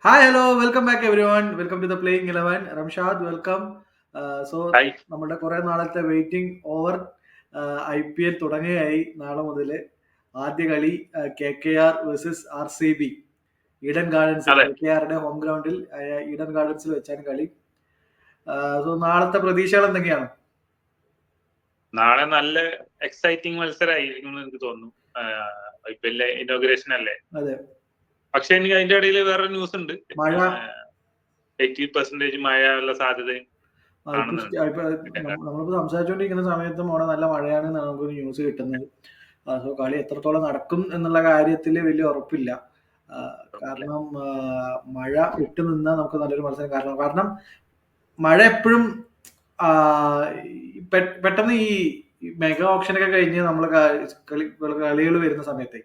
Hi, hello, welcome back everyone. Welcome to the Playing 11. Ramshad, welcome. So, hi. നമ്മുടെ കുറേ നാളത്തെ waiting over I P L തുടങ്ങുകയായി നാളെ മുതൽ. ആദ്യ കളി K K R versus R C B Eden ഗാർഡൻസിൽ, അതെ, കെ കെ ആറിന്റെ ഹോം ഗ്രൗണ്ടിൽ ഈഡൻ ഗാർഡൻസിൽ വെച്ചാണ് കളി. സോ നാളത്തെ പ്രതീക്ഷകൾ എന്തൊക്കെയാണ്? നാളെ നല്ല എക്സൈറ്റിംഗ് മത്സരമായിരിക്കും എന്ന് എനിക്ക് തോന്നുന്നു. IPL ഇനോഗ്രേഷൻ അല്ലേ. അതെ, പക്ഷെ എനിക്ക് അതിന്റെ ഇടയിൽ വേറെ ന്യൂസ് ഉണ്ട്. മഴ 80% മഴ ഉള്ള സാധ്യതയും കാണുന്നുണ്ട്. നമ്മളിപ്പോൾ സംസാരിച്ചുകൊണ്ടിരിക്കുന്ന സമയത്തും അവിടെ നല്ല മഴയാണെന്നാണ് നമുക്കൊരു ന്യൂസ് കിട്ടുന്നത്. സോ കളി എത്രത്തോളം നടക്കും എന്നുള്ള കാര്യത്തിൽ വലിയ ഉറപ്പില്ല. കാരണം മഴ വിട്ടു നിന്നാൽ നമുക്ക് നല്ലൊരു മത്സരം കാരണം മഴ എപ്പോഴും പെട്ടെന്ന് ഈ മെഗാ ഓപ്ഷനൊക്കെ കഴിഞ്ഞ് നമ്മൾ കളികൾ വരുന്ന സമയത്ത്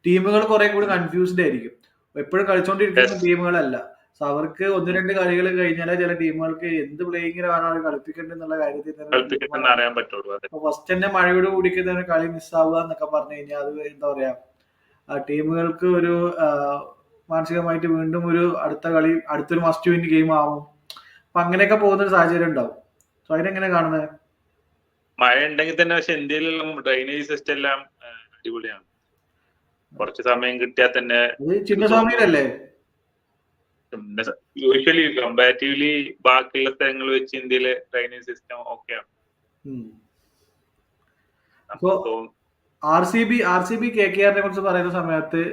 ടീമുകൾ കുറെ കൂടി കൺഫ്യൂസ്ഡ് ആയിരിക്കും. എപ്പോഴും കളിച്ചുകൊണ്ടിരിക്കുന്ന ടീമുകളല്ല. സോ അവർക്ക് ഒന്ന് രണ്ട് കളികൾ കഴിഞ്ഞാലേ ചില ടീമുകൾക്ക് എന്ത് പ്ലേയിങ്ങിലാണ് അവർ കളിപ്പിക്കേണ്ടത് എന്നുള്ള കാര്യത്തിൽ തന്നെ അറിയാൻ പറ്റുള്ളൂ. അതെ, ഫസ്റ്റ് തന്നെ മഴയോട് കൂടിക്ക് തന്നെ കളി മിസ്സാവുക എന്നൊക്കെ പറഞ്ഞു കഴിഞ്ഞാൽ അത് എന്താ പറയാ, ടീമുകൾക്ക് ഒരു മാനസികമായിട്ട് വീണ്ടും ഒരു അടുത്ത കളി അടുത്തൊരു മസ്റ്റ് വിൻ ഗെയിം ആവും. അപ്പൊ അങ്ങനെയൊക്കെ പോകുന്ന ഒരു സാഹചര്യം ഉണ്ടാവും. സോ അതിനെങ്ങനെ കാണുന്നത്? മഴ ഉണ്ടെങ്കിൽ തന്നെ പക്ഷെ ഇന്ത്യയിലുള്ള ഡ്രൈനേജ് സിസ്റ്റം എല്ലാം അടിപൊളിയാണ്. കുറച്ച് സമയം കിട്ടിയാൽ തന്നെ ചിന്നസ്വാമിയിലല്ലേ യൂഷ്വലി കമ്പാരിറ്റീവ്ലി ബാക്കിയുള്ള സ്ഥലങ്ങൾ വെച്ച് ഇന്ത്യയിലെ ഡ്രൈനേജ് സിസ്റ്റം ഓക്കെയാണ്. R C B K K ആറിനെ കുറിച്ച് പറയുന്ന സമയത്ത്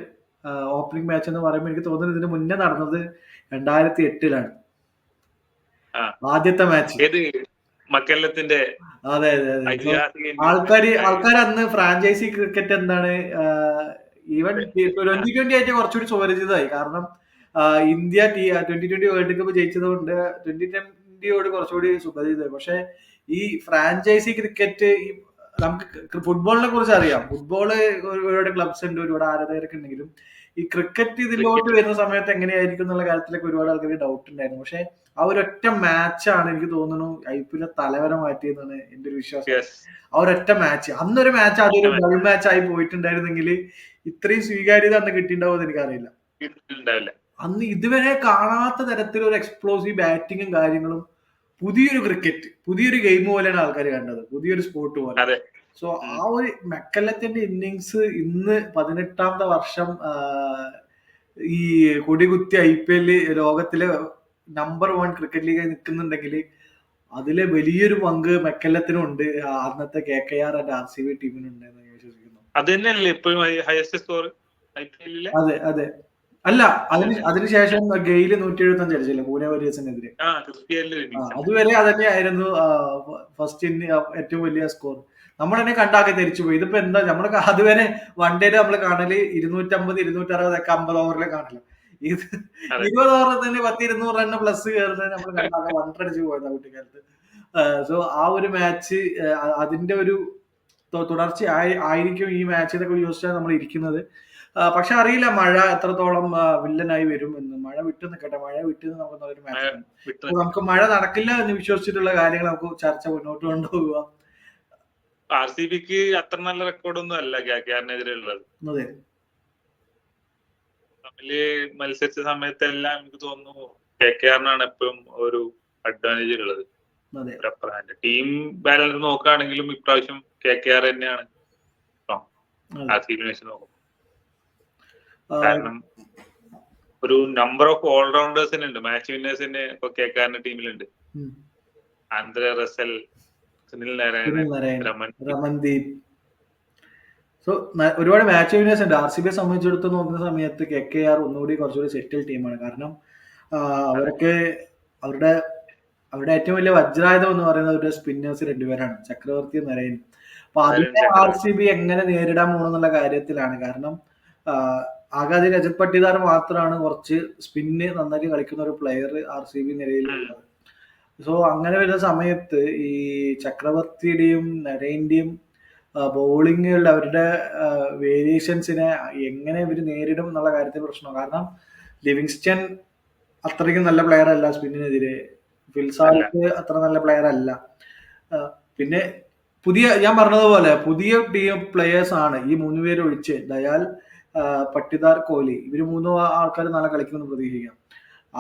ഓപ്പണിംഗ് മാച്ച് എന്ന് പറയുമ്പോൾ എനിക്ക് തോന്നുന്നത് ഇതിന് മുന്നേ നടന്നത് 2008 ആദ്യത്തെ മാച്ച്. മക്കല്ലത്തിന്റെ അതെ. ആൾക്കാർ അന്ന് ഫ്രാഞ്ചൈസി ക്രിക്കറ്റ് എന്താണ്, ഈവൻ 2020 ആയിട്ട് കുറച്ചുകൂടി സുപരിചിതമായി. കാരണം ഇന്ത്യ 2020 വേൾഡ് കപ്പ് ജയിച്ചത് കൊണ്ട് 2020 കുറച്ചുകൂടി സുപരിചിതമായി. പക്ഷെ ഈ ഫ്രാഞ്ചൈസി ക്രിക്കറ്റ് നമുക്ക് ഫുട്ബോളിനെ കുറിച്ച് അറിയാം. ഫുട്ബോള് ഒരുപാട് ക്ലബ്സ് ഉണ്ട്, ഒരുപാട് ആരാധകരൊക്കെ ഉണ്ടെങ്കിലും ഈ ക്രിക്കറ്റ് ഇതിലോട്ട് വരുന്ന സമയത്ത് എങ്ങനെയായിരിക്കും എന്നുള്ള കാര്യത്തിലൊക്കെ ഒരുപാട് ആൾക്കാർക്ക് ഡൗട്ട് ഉണ്ടായിരുന്നു. പക്ഷെ ആ ഒരൊറ്റ മാച്ചാണ് എനിക്ക് തോന്നുന്നു IPL തലവര മാറ്റിയെന്നാണ് എന്റെ ഒരു വിശ്വാസം. ആ ഒരൊറ്റ മാച്ച്, അന്നൊരു മാച്ച് അതൊരു ഡബിൾ മാച്ച് ആയി പോയിട്ടുണ്ടായിരുന്നെങ്കിൽ ഇത്രയും സ്വീകാര്യത അന്ന് കിട്ടിയിട്ടുണ്ടാവും എന്ന് എനിക്കറിയില്ല. അന്ന് ഇതുവരെ കാണാത്ത തരത്തിൽ ഒരു എക്സ്പ്ലോസീവ് ബാറ്റിങ്ങും കാര്യങ്ങളും, പുതിയൊരു ക്രിക്കറ്റ്, പുതിയൊരു ഗെയിം പോലെയാണ് ആൾക്കാർ കണ്ടത്, പുതിയൊരു സ്പോർട്ട് പോലെ. സോ ആ ഒരു മെക്കല്ലത്തിന്റെ ഇന്നിങ്സ് ഇന്ന് 18ാമത്തെ വർഷം ഈ കൊടികുത്തി IPL ലോകത്തിലെ നമ്പർ 1 ക്രിക്കറ്റ് ലീഗായി നിൽക്കുന്നുണ്ടെങ്കിൽ അതിലെ വലിയൊരു പങ്ക് മെക്കല്ലത്തിനുണ്ട്, അന്നത്തെ KKR ആൻഡ് RCB ടീമിനുണ്ട് എന്ന് ഞാൻ വിശ്വസിക്കുന്നു. അതെ. അല്ല, അതിനുശേഷം ഗെയില് 175 അടിച്ചില്ല പൂനെ വാരിയേഴ്സിനെതിരെ. അതുവരെ അതന്നെയായിരുന്നു ഫസ്റ്റ് ഏറ്റവും വലിയ സ്കോർ. നമ്മൾ തന്നെ കണ്ടാക്കി തിരിച്ചുപോയി. ഇതിപ്പോ എന്താ, നമ്മളൊക്കെ അതുവരെ വൺ ഡേയില് നമ്മൾ കാണല് 250, 260 ഒക്കെ 50 ഓവറിലെ കാണല്. ഇത് 20 ഓവറിൽ തന്നെ 10-200 റണ്ണ് പ്ലസ് കയറുന്നത് നമ്മൾ കണ്ടാക്കി വണ്ടടിച്ച് പോയതാ കുട്ടിക്കാലത്ത്. സോ ആ ഒരു മാച്ച് അതിന്റെ ഒരു തുടർച്ച ആയിരിക്കും ഈ മാച്ചിനൊക്കെ യോജിച്ചാണ് നമ്മൾ ഇരിക്കുന്നത്. പക്ഷെ അറിയില്ല മഴ എത്രത്തോളം വില്ലനായി വരും എന്ന്. മഴ വിട്ടു നിൽക്കട്ടെ, മഴ വിട്ട് നമുക്ക് നല്ലൊരു മാച്ച്. നമുക്ക് മഴ നടക്കില്ല എന്ന് വിശ്വസിച്ചിട്ടുള്ള കാര്യങ്ങൾ നമുക്ക് ചർച്ച മുന്നോട്ട് കൊണ്ടുപോകുക. RCBക്ക് അത്ര നല്ല റെക്കോർഡൊന്നും അല്ല KKRനെതിരെ ഉള്ളത്. തമ്മില് മത്സരിച്ച സമയത്തെല്ലാം എനിക്ക് തോന്നുന്നു KKRനാണ് എപ്പോഴും ഒരു അഡ്വാൻറ്റേജ് ഉള്ളത്. ടീം ബാലൻസ് നോക്കുകയാണെങ്കിലും ഇപ്രാവശ്യം KKR തന്നെയാണ് RCBനെ വെച്ച് നോക്കും. കാരണം ഒരു നമ്പർ ഓഫ് ഓൾറൗണ്ടേഴ്സിന് ഉണ്ട്, മാച്ച് വിന്നേഴ്സിന് ഇപ്പൊ KKRന്റെ ടീമിലുണ്ട്. Andre Russell, Sunil Narayanan, Ramandeep. So ഒരുപാട് മാച്ച് വിന്നേഴ്സ് ഉണ്ട്. RCBയെ സംബന്ധിച്ചിടത്തോളം നോക്കുന്ന സമയത്ത് KKR ഒന്നുകൂടി കുറച്ചുകൂടി സെറ്റിൽ ടീമാണ്. കാരണം അവർക്ക് അവരുടെ ഏറ്റവും വലിയ വജ്രായുധം എന്ന് പറയുന്നത് അവരുടെ സ്പിന്നേഴ്സ് രണ്ടുപേരാണ്, ചക്രവർത്തി നരയൻ. അപ്പൊ അതിനെ RCB എങ്ങനെ നേരിടാൻ പോകുന്നുള്ള കാര്യത്തിലാണ്. കാരണം ആകെ രജത് പട്ടിദാർ മാത്രമാണ് കുറച്ച് സ്പിന്ന് നന്നായിട്ട് കളിക്കുന്ന ഒരു പ്ലെയർ RCB നിലയിലുള്ളത്. സോ അങ്ങനെ വരുന്ന സമയത്ത് ഈ ചക്രവർത്തിയുടെയും നരേന്റെയും ബോളിങ്ങുകളിൽ അവരുടെ വേരിയേഷൻസിനെ എങ്ങനെ ഇവർ നേരിടും എന്നുള്ള കാര്യത്തിൽ പ്രശ്നമാണ്. കാരണം ലിവിങ്സ്റ്റൺ അത്രയ്ക്കും നല്ല പ്ലെയർ അല്ല സ്പിന്നിനെതിരെ, ഫിൽസാൾക്ക് അത്ര നല്ല പ്ലെയർ അല്ല. പിന്നെ ഞാൻ പറഞ്ഞതുപോലെ പുതിയ ടീം പ്ലെയേഴ്സ് ആണ് ഈ 3 പേര് ഒഴിച്ച്. ദയാൽ, പട്ടിദാർ, കോഹ്ലി, ഇവര് 3 ആൾക്കാർ നല്ല കളിക്കുമെന്ന് പ്രതീക്ഷിക്കാം.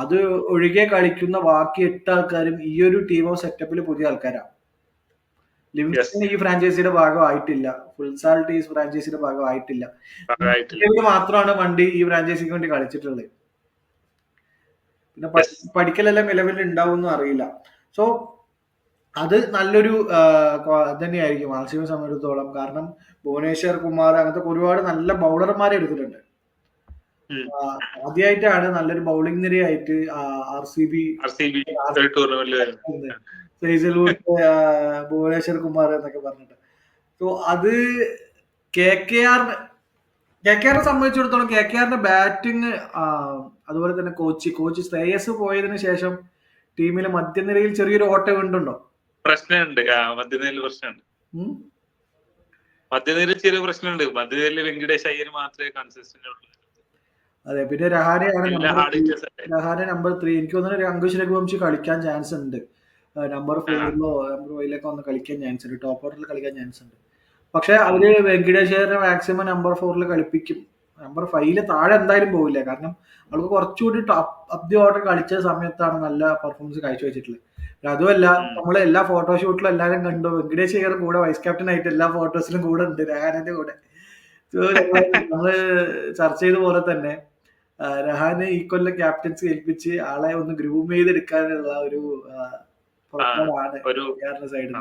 അത് ഒഴികെ കളിക്കുന്ന ബാക്കി 8 ആൾക്കാരും ഈ ഒരു ടീം ഓഫ് സെറ്റപ്പിൽ പുതിയ ആൾക്കാരാണ്. ലിവിങ്സ്റ്റൺ ഈ ഫ്രാഞ്ചൈസിയുടെ ഭാഗമായിട്ടില്ല. ഫുൾസാൾട്ട് ഈ ഫ്രാഞ്ചൈസിയുടെ ഭാഗമായിട്ടില്ല. മാത്രമാണ് വണ്ടി ഈ ഫ്രാഞ്ചൈസിക്ക് വേണ്ടി കളിച്ചിട്ടുള്ളത്. പിന്നെ പഠിക്കലെല്ലാം നിലവിൽ ഉണ്ടാവുമെന്നും അറിയില്ല. സോ അത് നല്ലൊരു തന്നെയായിരിക്കും ആർസിബിയെ സംബന്ധിച്ചിടത്തോളം. കാരണം ഭുവനേശ്വർ കുമാർ അങ്ങനത്തെ ഒരുപാട് നല്ല ബൗളർമാരെ എടുത്തിട്ടുണ്ട്. ആദ്യമായിട്ടാണ് നല്ലൊരു ബൗളിംഗ് നിരയായിട്ട് RCB ഫൈസൽവുഡ്, ഭുവനേശ്വർ കുമാർ എന്നൊക്കെ പറഞ്ഞിട്ട്. സോ അത് KKRനെ സംബന്ധിച്ചിടത്തോളം KKRന്റെ ബാറ്റിംഗ്, അതുപോലെ തന്നെ കോച്ച് ശ്രേയസ് പോയതിനു ശേഷം ടീമിലെ മധ്യനിരയിൽ ചെറിയൊരു ഓട്ട വീണ്ടുണ്ടോ? പ്രശ്നമുണ്ട്. മധ്യനിരയിൽ പ്രശ്നമുണ്ട്. മധ്യനിരയിൽ ചെറിയ പ്രശ്നമുണ്ട്. മധ്യനിരയിൽ വെങ്കടേഷ് അയ്യർ മാത്രമേ കൺസിസ്റ്റന്റ് ഉള്ളൂ. അതെ, പിന്നെ രഹാനെ നമ്പർ 3. എനിക്ക് തോന്നുന്നു അങ്കുശ് രഘുവംശി കളിക്കാൻ ചാൻസ് ഉണ്ട്. നമ്പർ 4 നമ്പർ 5 ഒന്ന് കളിക്കാൻ ചാൻസ് ഉണ്ട്. ടോപ്പ് ഓർഡറിൽ കളിക്കാൻ ചാൻസ് ഉണ്ട്. പക്ഷെ അവര് വെങ്കടേഷ് അയ്യറിനെ മാക്സിമം നമ്പർ 4 കളിപ്പിക്കും. നമ്പർ 5 താഴെ എന്തായാലും പോകില്ല. കാരണം അവർക്ക് കുറച്ചുകൂടി അപ് ദി ഓർഡർ കളിച്ച സമയത്താണ് നല്ല പെർഫോമൻസ് കാഴ്ചവെച്ചിട്ടുള്ളത്. അതുമല്ല, നമ്മള് എല്ലാ ഫോട്ടോഷൂട്ടിലും എല്ലാവരും കണ്ടു വെങ്കടേഷ് അയ്യർ കൂടെ വൈസ് ക്യാപ്റ്റൻ ആയിട്ട് എല്ലാ ഫോട്ടോസിലും കൂടെ ഉണ്ട്, രഹാനന്റെ കൂടെ. നമ്മള് ചർച്ച ചെയ്ത പോലെ തന്നെ രഹാനെ ഈ കൊല്ലം ക്യാപ്റ്റൻസി ഏൽപ്പിച്ച് ആളെ ഒന്ന് ഗ്രൂം ചെയ്തെടുക്കാനുള്ള ഒരു പുറപ്പാടാണ് സൈഡിൽ.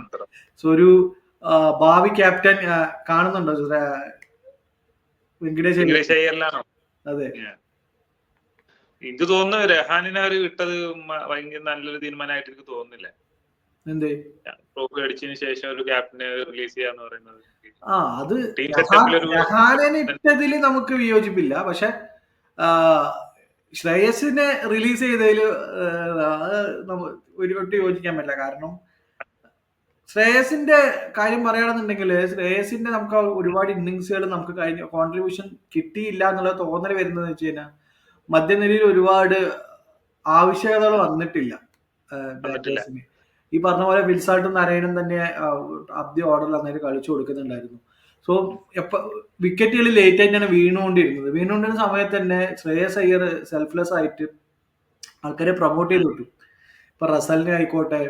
സോ ഒരു ഭാവി ക്യാപ്റ്റൻ കാണുന്നുണ്ടോ വെങ്കടേഷ് അയ്യറിലാണോ? അതെ, എനിക്ക് തോന്നുന്നു രഹാനിനെ അവർ വിട്ടത് ഭയങ്കര നല്ലൊരു തീരുമാനമായിട്ട് എനിക്ക് തോന്നുന്നില്ല. എന്തേ ട്രോഫി അടിച്ചതിന് ശേഷം ഒരു ക്യാപ്റ്റനെ റിലീസ് ചെയ്യാന്ന് പറയുന്നത്. അത് രഹാനെ ഇട്ടതിൽ നമുക്ക് വിയോജിപ്പില്ല. പക്ഷെ ശ്രേയസിനെ റിലീസ് ചെയ്തതിൽ ഒരിക്കലും യോജിക്കാൻ പറ്റില്ല. കാരണം ശ്രേയസിന്റെ കാര്യം പറയുകയാണെന്നുണ്ടെങ്കിൽ ശ്രേയസിന്റെ നമുക്ക് ഒരുപാട് ഇന്നിങ്സുകൾ നമുക്ക് കഴിഞ്ഞ കോൺട്രിബ്യൂഷൻ കിട്ടിയില്ല എന്നുള്ള തോന്നൽ വരുന്നത് വെച്ച് കഴിഞ്ഞാൽ മധ്യനിരയിൽ ഒരുപാട് ആവശ്യകതകൾ വന്നിട്ടില്ല. ഈ പറഞ്ഞ പോലെ ഫിൽസാൾട്ടും നരയനും തന്നെ അബ്ദി ഓർഡറിൽ അന്നേരം കളിച്ചു കൊടുക്കുന്നുണ്ടായിരുന്നു. സോ വിക്കറ്റുകൾ ലേറ്റ് ആയിട്ടാണ് വീണുകൊണ്ടിരുന്ന സമയത്ത് തന്നെ ശ്രേയസ് അയ്യർ സെൽഫ്ലെസ് ആയിട്ട് ആൾക്കാരെ പ്രൊമോട്ട് ചെയ്ത് വിട്ടു. ഇപ്പൊ റസലിനെ ആയിക്കോട്ടെ,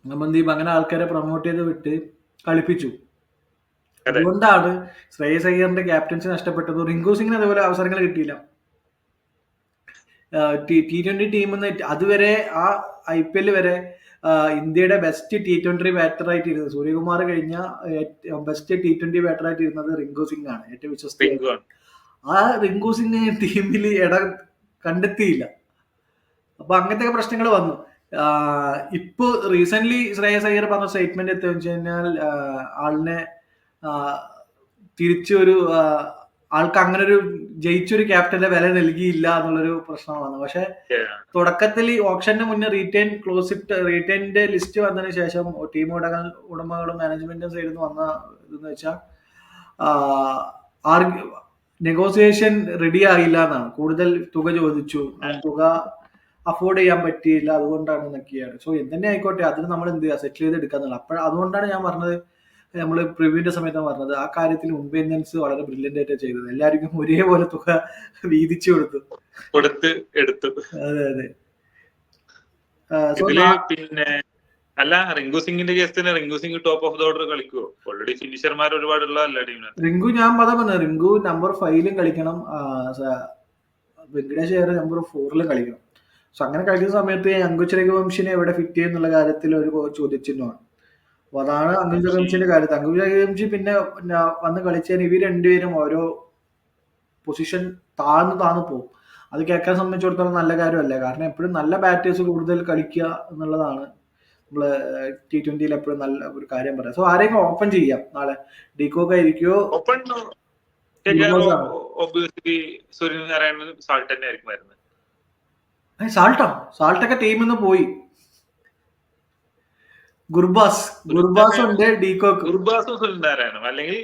നമന്ദീപ്, അങ്ങനെ ആൾക്കാരെ പ്രൊമോട്ട് ചെയ്ത് വിട്ട് കളിപ്പിച്ചു. അതുകൊണ്ടാണ് ശ്രേയസ് അയ്യറിന്റെ ക്യാപ്റ്റൻസി നഷ്ടപ്പെട്ടത്. റിങ്കു സിംഗിന് അതുപോലെ അവസരങ്ങൾ കിട്ടിയില്ല. T20 ടീമിൽ അതുവരെ ആ IPL വരെ ഇന്ത്യയുടെ ബെസ്റ്റ് T20 ബാറ്റർ ആയിട്ടിരുന്നത് സൂര്യകുമാർ കഴിഞ്ഞ ബെസ്റ്റ് T20 ബാറ്റർ ആയിട്ടിരുന്നത് റിങ്കു സിംഗ് ആണ്, ഏറ്റവും വിശ്വസ്ത. ആ റിങ്കു സിംഗ് ടീമിൽ ഇടം കണ്ടെത്തിയില്ല. അപ്പൊ അങ്ങനത്തെ പ്രശ്നങ്ങൾ വന്നു. ഇപ്പൊ റീസെന്റ് ശ്രേയസ് അയ്യർ പറഞ്ഞ സ്റ്റേറ്റ്മെന്റ് എത്തുക വെച്ച് കഴിഞ്ഞാൽ ആളിനെ തിരിച്ചൊരു ആൾക്ക് അങ്ങനെ ഒരു ജയിച്ചൊരു ക്യാപ്റ്റന്റെ വില നൽകിയില്ല എന്നുള്ളൊരു പ്രശ്നമാണ്. പക്ഷെ തുടക്കത്തിൽ ഓപ്ഷന്റെ മുന്നേ റീറ്റെയിന്റെ ലിസ്റ്റ് വന്നതിന് ശേഷം ടീം ഉടമകളും മാനേജ്മെന്റും സൈഡിൽ നിന്ന് വന്ന ഇതെന്ന് വെച്ചാൽ നെഗോസിയേഷൻ റെഡി ആയില്ല എന്നാണ്. കൂടുതൽ തുക ചോദിച്ചു, ആ തുക അഫോർഡ് ചെയ്യാൻ പറ്റിയില്ല, അതുകൊണ്ടാണ് എന്നൊക്കെയാണ്. സോ എന്തെന്നെ ആയിക്കോട്ടെ, അതിന് നമ്മൾ എന്ത് ചെയ്യുക, സെറ്റിൽ ചെയ്ത് എടുക്കാന്നുള്ള. അതുകൊണ്ടാണ് ഞാൻ പറഞ്ഞത്, നമ്മൾ പ്രിവ്യൂവിന്റെ സമയത്താണ് പറഞ്ഞത്, ആ കാര്യത്തിൽ മുംബൈ ഇന്ത്യൻസ് വളരെ ബ്രില്യന്റ് ആയിട്ട് ചെയ്തത്. എല്ലാവർക്കും ഒരേപോലെ തുക വീതിച്ചു എടുത്തു. അതെ അതെ. പിന്നെ അല്ല, റിങ്കു സിംഗിന്റെ കേസിന് Rinku Singh top of the order കളിക്കുവോ? ഓൾറെഡി ഫിനിഷർമാർ ഒരുപാടുള്ളതല്ല ടീമിനകത്ത്. റിങ്കു ഞാൻ പറഞ്ഞത് റിങ്കു നമ്പർ 5 കളിക്കണം, വെങ്കടേഷ് അയ്യർ നമ്പർ 4 കളിക്കണം. സോ അങ്ങനെ കളിക്കുന്ന സമയത്ത് അങ്കുശ് രഘുവംശിനെ എവിടെ ഫിറ്റ് ചെയ്യുന്നുള്ള കാര്യത്തിൽ ഒരു ചോദ്യചിഹ്നമാണ്. അപ്പൊ അതാണ് അങ്കുശ് രഘുവംശിന്റെ കാര്യത്തിൽ. അങ്കുശ് രഘുവംശി പിന്നെ വന്ന് കളിച്ചാൽ ഇവർ രണ്ടുപേരും ഓരോ പൊസിഷൻ താഴ്ന്നു പോകും. അത് കേൾക്കാൻ സംബന്ധിച്ചിടത്തോളം നല്ല കാര്യമല്ല. കാരണം എപ്പോഴും നല്ല ബാറ്റേഴ്സ് കൂടുതൽ കളിക്കുക എന്നുള്ളതാണ് നമ്മള് T20 എപ്പോഴും നല്ല ഒരു കാര്യം പറയാം. സോ ആരെയും ഓപ്പൺ ചെയ്യാം നാളെ. ഡീകോക്ക് ആയിരിക്കോ? സാൾട്ടൊക്കെ ടീമിൽ നിന്ന് പോയി. ഗുർബാസ് ഉണ്ട്, ഡീകോക്ക്. ഗുർബാസും സുനിൽ നാരായണനും, അല്ലെങ്കിൽ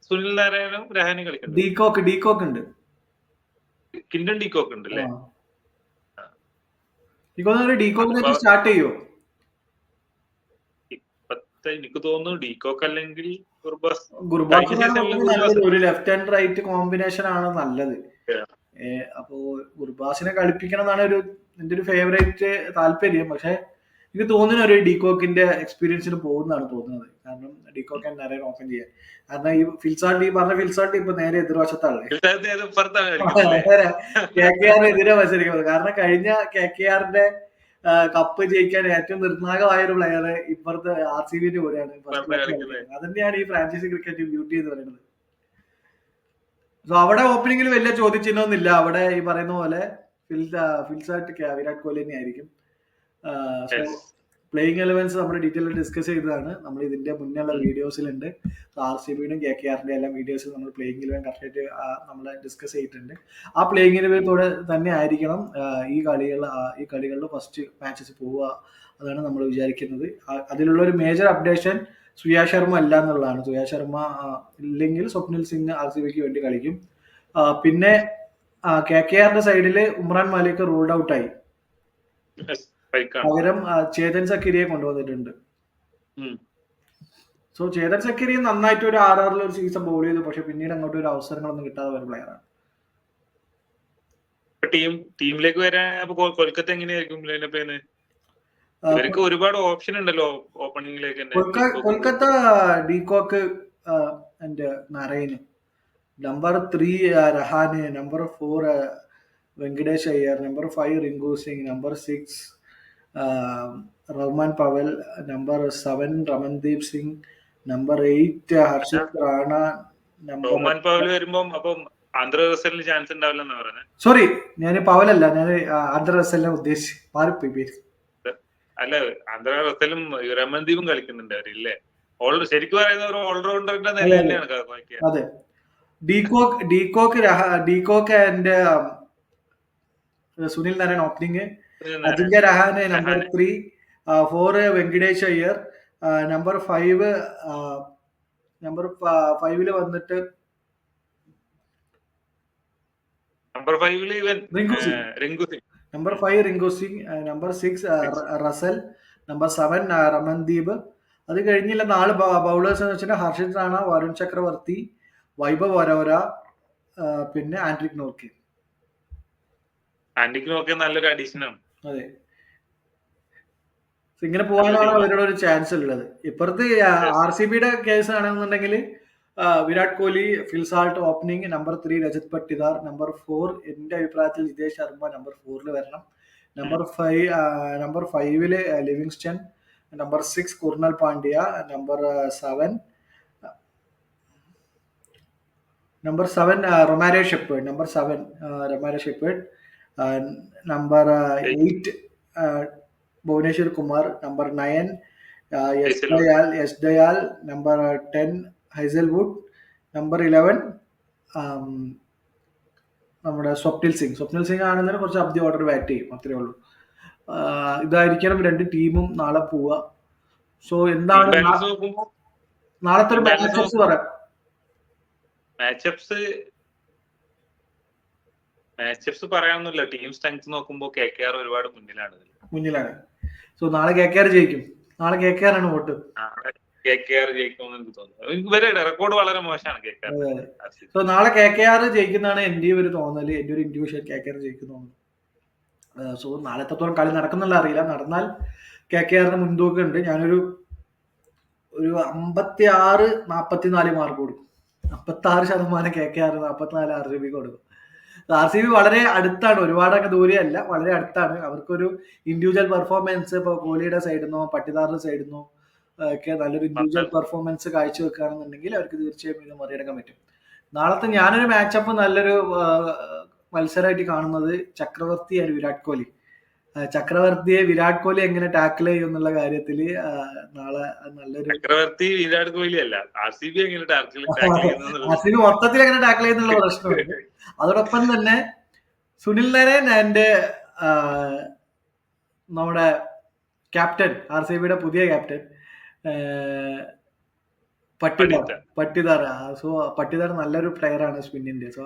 സുനിൽ നാരായണനും രഹാനും കളിക്കും. ഡീകോക്ക് ഉണ്ട്, കിൻഡൻ ഡീകോക്ക് ഉണ്ട് അല്ലേ? ഡീകോക്കിനെ സ്റ്റാർട്ട് ചെയ്യോ? എനിക്ക് തോന്നുന്നു ഡീകോക്ക് അല്ലെങ്കിൽ ഗുർബാസ് ഒരു ലെഫ്റ്റ് ആൻഡ് റൈറ്റ് കോമ്പിനേഷൻ ആണ് നല്ലത്. അപ്പോ ഗുർബാസിനെ കളിപ്പിക്കണം എന്നാണ് ഒരു എൻ്റെ ഒരു ഫേവറേറ്റ് താല്പര്യം. പക്ഷെ എനിക്ക് തോന്നുന്ന ഒരു ഡീകോക്കിന്റെ എക്സ്പീരിയൻസിന് പോകുന്നതാണ് തോന്നുന്നത്. കാരണം ഡീകോക്ക് നരേൻ ഓപ്പൺ ചെയ്യാൻ. കാരണം ഈ ഫിൽസാൾട്ട്, ഈ പറഞ്ഞ ഫിൽസാൾട്ട് ഇപ്പൊ നേരെ എതിർവശത്താണല്ലേ. KKR എതിരെ മത്സരിക്കുന്നത്. കാരണം കഴിഞ്ഞ KKRന്റെ കപ്പ് ജയിക്കാൻ ഏറ്റവും നിർണായകമായ ഒരു പ്ലെയർ ഇപ്പുറത്തെ RCBന്റെ കൂടെയാണ്. അതന്നെയാണ് ഈ ഫ്രാഞ്ചൈസി ക്രിക്കറ്റ് ബ്യൂട്ടി എന്ന് പറയുന്നത്. സോ അവിടെ ഓപ്പണിംഗിൽ വലിയ ചോദ്യചിഹ്നമൊന്നുമില്ല. അവിടെ ഈ പറയുന്ന പോലെ ഫിൽസാൾട്ട് വിരാട് കോഹ്ലി തന്നെ ആയിരിക്കും. സോ പ്ലേയിങ് എലവൻസ് നമ്മൾ ഡീറ്റെയിൽ ഡിസ്കസ് ചെയ്തതാണ്. നമ്മൾ ഇതിന്റെ മുന്നുള്ള വീഡിയോസിലുണ്ട്. RCBയുടെയും KKRന്റെ എല്ലാം വീഡിയോസിൽ നമ്മൾ പ്ലേയിങ് ഇലവൻ കറക്റ്റായിട്ട് നമ്മൾ ഡിസ്കസ് ചെയ്തിട്ടുണ്ട്. ആ പ്ലേയിങ് ഇലവനോടെ തന്നെ ആയിരിക്കണം ഈ കളികളിൽ ഫസ്റ്റ് മാച്ചസ് പോവുക. അതാണ് നമ്മൾ വിചാരിക്കുന്നത്. അതിലുള്ള ഒരു മേജർ അപ്ഡേഷൻ സുയാ ശർമ്മ അല്ല എന്നുള്ളതാണ്. സുയാ ശർമ്മ ഇല്ലെങ്കിൽ സ്വപ്നിൽ സിംഗ് RCBക്ക് വേണ്ടി കളിക്കും. പിന്നെ KKRന്റെ സൈഡിൽ ഉമ്രാൻ മാലിക് റൂൾഡ് ഔട്ട് ആയി. പകരം ചേതൻ സക്കരിയെ കൊണ്ടുവന്നിട്ടുണ്ട്. സോ ചേതൻ സക്കരി നന്നായിട്ട് ഒരു RRൽ ഒരു സീസൺ ബോൾ ചെയ്തു. പക്ഷെ പിന്നീട് അങ്ങോട്ട് ഒരു അവസരങ്ങളൊന്നും കിട്ടാതെ ഒരു പ്ലെയറാണ്. ടീമിലേക്ക് വരാൻ കൊൽക്കത്ത എങ്ങനെയായിരിക്കും? ഇവർക്ക് ഒരുപാട് ഓപ്ഷൻ ഉണ്ടല്ലോ ഓപ്പണിംഗിലേക്ക്. Kolkata de Kock and Narine, number 3 Rahane, number 4 Venkatesh Iyer, number 5 Rinku Singh, number 6 Rovman Powell, number 7 Ramandeep Singh, number 8 Harshit Rana. Rovman Powell വരുമ്പോ അപ്പം ആന്ധ്ര റസലിന് ചാൻസ് ഉണ്ടാവില്ലെന്നാ പറയുന്നത്. സോറി, ഞാൻ പവലല്ല, ഞാൻ ആന്ധ്ര റസലിനെ ഉദ്ദേശിച്ചു. മാറിപ്പോയി പേര്. അല്ല, ആന്ധ്ര റസലും രമൺദീപും കളിക്കുന്നുണ്ട് അവരില്ലേ? ശരിക്കും പറയുന്ന ഒരു ഓൾറൗണ്ടറിന്റെ നില തന്നെയാണ്. അതെ, de Kock and Sunil Narine opening, Ajinkya Rahane number 3, 4 Venkatesh Iyer, number 5 വന്നിട്ട് number 5 Rinku Singh, number 6 Russell, number 7 Ramandeep. അത് കഴിഞ്ഞില്ല 4 ബൗളേഴ്സ് എന്ന് വെച്ചാൽ ഹർഷിത് റാണ, വരുൺ ചക്രവർത്തി, വൈഭവ് വരോര, പിന്നെ ആൻഡ്രിക് നോർക്കെ. നല്ലൊരു അഡീഷനാണ്. അതെ, ഇങ്ങനെ പോകാനാണ് അവരുടെ ഒരു ചാൻസ് ഉള്ളത്. ഇപ്പുറത്ത് RCBയുടെ കേസ് ആണെന്നുണ്ടെങ്കിൽ Virat Kohli, Phil Salt opening, number 3 Rajat Patidar, number 4 എന്റെ അഭിപ്രായത്തിൽ ജിതേഷ് ശർമ്മ നമ്പർ 4 വരണം, number 5 Livingstone, number 6 Krunal Pandya, number 7 Romario Shepherd, number 8 Bhuvneshwar Kumar, number 9 Yash Dayal, number 10 Hazlewood, number 11 നമ്മുടെ സ്വപ്നിൽ സിംഗ് ആണെന്നതിന് കുറച്ച് അബ്ദി ഓർഡർ ബാറ്റ് ചെയ്യും, അത്രേ ഉള്ളൂ. ഇതായിരിക്കണം 2 ടീമും നാളെ പോവുക. സോ എന്താണ് നാളത്തെ ഒരു മാച്ചപ്സ് പറയാം. മാച്ചപ്സ് പറയാനൊന്നുമില്ല. ടീം സ്ട്രെങ്ത് നോക്കുമ്പോൾ KKR ഒരുപാട് മുന്നിലാണ്. സോ നാളെ KKR ജയിക്കും. നാളെ KKR ആണ് വോട്ട്. KKR ജയിക്കുമെന്ന് എനിക്ക് തോന്നുന്നു. ഇവരുടെ റെക്കോർഡ് വളരെ മോശമാണ് KKR. സോ നാളെ KKR ജയിക്കുന്നതാണ് എൻ്റെ ഒരു തോന്നല്, എൻ്റെ ഒരു ഇൻഡ്യൂഷൻ. KKR ജയിക്കുന്നു. സോ നാളെ എത്രത്തോളം കളി നടക്കുന്നുള്ള അറിയില്ല. നടന്നാൽ KKRന് മുൻതൂക്കം ഉണ്ട്. ഞാനൊരു 56-44 മാർക്ക് കൊടുക്കും. 56% KKR, 44 RCB കൊടുക്കും. RCB വളരെ അടുത്താണ്, ഒരുപാടൊക്കെ ദൂരെയല്ല, വളരെ അടുത്താണ്. അവർക്കൊരു ഇൻഡിവിജ്വൽ പെർഫോമൻസ് ഇപ്പോൾ കോഹ്ലിയുടെ സൈഡിൽ നിന്നോ പട്ടിദാറിന്റെ സൈഡിൽ നിന്നോ ഒക്കെ നല്ലൊരു ഇൻഡിവിജ്വൽ പെർഫോമൻസ് കാഴ്ചവെക്കുകയാണെന്നുണ്ടെങ്കിൽ അവർക്ക് തീർച്ചയായും ഇത് മറികടക്കാൻ പറ്റും. നാളത്തെ ഞാനൊരു മാച്ചപ്പ് നല്ലൊരു മത്സരമായിട്ട് കാണുന്നത് ചക്രവർത്തി ആൻഡ് വിരാട് കോഹ്ലി. ചക്രവർത്തിയെ വിരാട് കോഹ്ലി എങ്ങനെ ടാക്കിൾ ചെയ്യും എന്നുള്ള കാര്യത്തിൽ നാളെ നല്ലൊരു വിരാട് കോഹ്ലി അല്ല RCB മൊത്തത്തിൽ എങ്ങനെ ടാക്കിൾ ചെയ്യുന്നുള്ള പ്രശ്നമുണ്ട്. അതോടൊപ്പം തന്നെ സുനിൽ നരേൻ ആൻഡ് നമ്മുടെ ക്യാപ്റ്റൻ, RCBയുടെ പുതിയ ക്യാപ്റ്റൻ പട്ടിദാർ. സോ പട്ടിദാർ നല്ലൊരു പ്ലെയർ ആണ് സ്പിന്നിന്റെ. സോ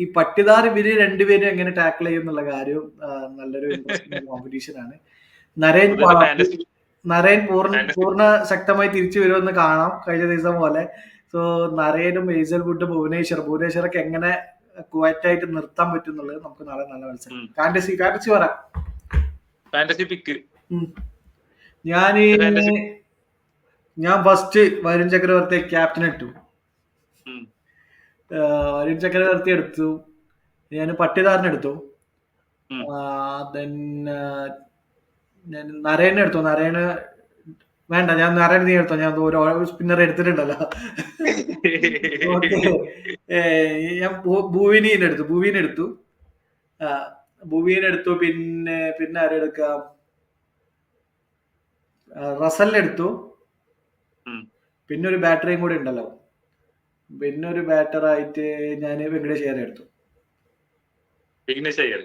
ഈ പട്ടിദാർ ഇവര് രണ്ടുപേരും എങ്ങനെ ടാക്കിൾ ചെയ്യും എന്നുള്ള കാര്യം നല്ലൊരു കോമ്പറ്റീഷൻ ആണ്. നരേൻ പൂർണ്ണ ശക്തമായി തിരിച്ചു വരുമെന്ന് കാണാം കഴിഞ്ഞ ദിവസം പോലെ. സോ നരേനും ഹേസൽവുഡ്, ഭുവനേശ്വറൊക്കെ എങ്ങനെ ക്വയറ്റായിട്ട് നിർത്താൻ പറ്റും എന്നുള്ളത് നമുക്ക് നാളെ നല്ല മത്സരം. ഉം. ഫാന്റസി പറ. ഫാന്റസി പിക്ക് ഞാൻ ഫസ്റ്റ് വരുൺ ചക്രവർത്തി ക്യാപ്റ്റൻ ഇട്ടു. വരുൺ ചക്രവർത്തി എടുത്തു. ഞാൻ പട്ടിദാറിനെ എടുത്തു. ഞാൻ നരേനെ എടുത്തു. നരേന് വേണ്ട, ഞാൻ നരേൻ നീ എടുത്തോ, ഞാൻ ഒരു സ്പിന്നർ എടുത്തിട്ടുണ്ടല്ലോ. ഞാൻ ഭൂവിനെ എടുത്തു. പിന്നെ ആരെടുക്കാം? റസലിനെടുത്തു. പിന്നെ ഒരു ബാറ്ററിയും കൂടി ഉണ്ടല്ലോ. പിന്നെ ഒരു ബാറ്ററായിട്ട് ഞാൻ വെങ്കടേഷ് അയ്യരെ എടുത്തു. വെങ്കടേഷ് അയ്യർ.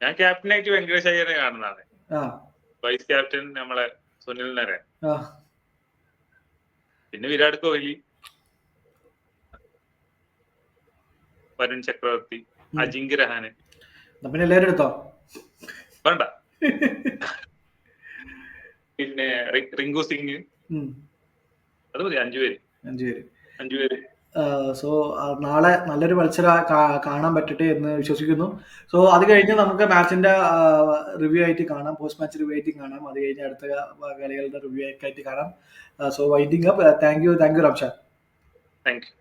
ഞാൻ ക്യാപ്റ്റനായിട്ട് വെങ്കടേഷ് അയ്യരെ കാണുന്നതാണ്. വൈസ് ക്യാപ്റ്റൻ നമ്മളെ സുനിൽ നരേൻ. പിന്നെ വിരാട് കോഹ്ലി, വരുൺ ചക്രവർത്തി, അജിങ്ക്യ രഹാനെ. പിന്നെ എല്ലാവരും എടുത്തോ? വേണ്ട. പിന്നെ റിങ്കു സിംഗ്. അത് മതി. 5 പേര്. സോ നാളെ നല്ലൊരു മത്സരം കാണാൻ പറ്റട്ടെ എന്ന് വിശ്വസിക്കുന്നു. സോ അത് കഴിഞ്ഞ് നമുക്ക് മാച്ചിന്റെ റിവ്യൂ ആയിട്ട് കാണാം. പോസ്റ്റ് മാച്ച് റിവ്യൂ ആയിട്ട് കാണാം. അത് കഴിഞ്ഞ് അടുത്ത കളികളുടെ റിവ്യൂ ആയിട്ട് കാണാം. So winding up. Thank you Ramshad. Thank you.